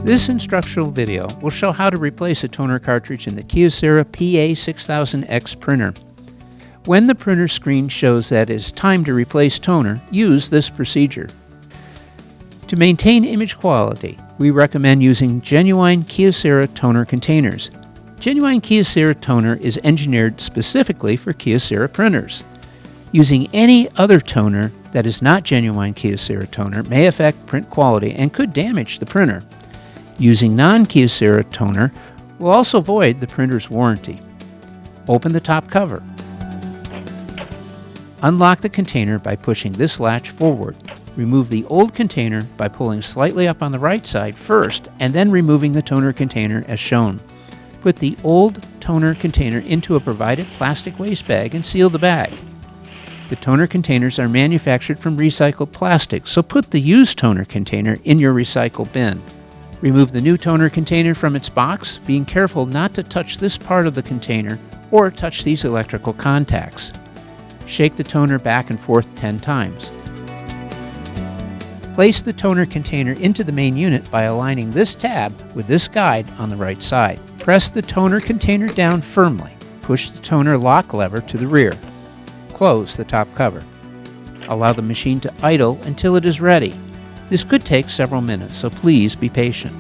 This instructional video will show how to replace a toner cartridge in the Kyocera PA6000x printer. When the printer screen shows that it is time to replace toner, use this procedure. To maintain image quality, we recommend using genuine Kyocera toner containers. Genuine Kyocera toner is engineered specifically for Kyocera printers. Using any other toner that is not genuine Kyocera toner may affect print quality and could damage the printer. Using non-Kyocera toner will also void the printer's warranty. Open the top cover. Unlock the container by pushing this latch forward. Remove the old container by pulling slightly up on the right side first and then removing the toner container as shown. Put the old toner container into a provided plastic waste bag and seal the bag. The toner containers are manufactured from recycled plastic, so put the used toner container in your recycle bin. Remove the new toner container from its box, being careful not to touch this part of the container or touch these electrical contacts. Shake the toner back and forth 10 times. Place the toner container into the main unit by aligning this tab with this guide on the right side. Press the toner container down firmly. Push the toner lock lever to the rear. Close the top cover. Allow the machine to idle until it is ready. This could take several minutes, so please be patient.